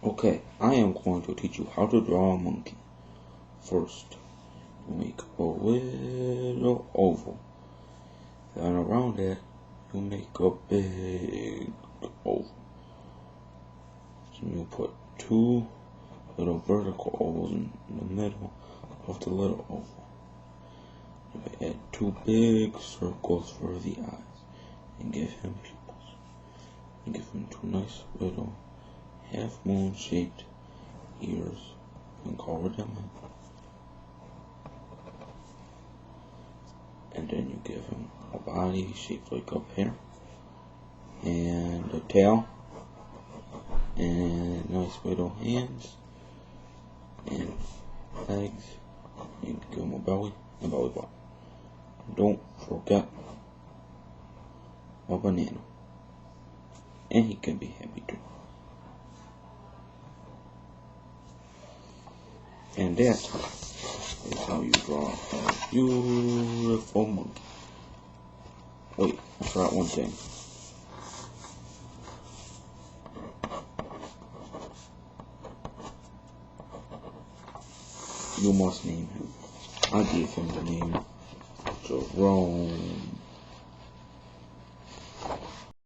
Okay, I am going to teach you how to draw a monkey. First, you make a little oval. Then around that, you make a big oval. So you put two little vertical ovals in the middle of the little oval. You add two big circles for the eyes and give him pupils. And give him two nice little half-moon shaped ears and color them in. And then you give him a body shaped like a pear and a tail and nice little hands and legs, and give him a belly and belly button. Don't forget a banana, and he can be happy too. And that is how you draw a beautiful monkey. Wait, I forgot one thing. You must name him. I gave him the name Jerome.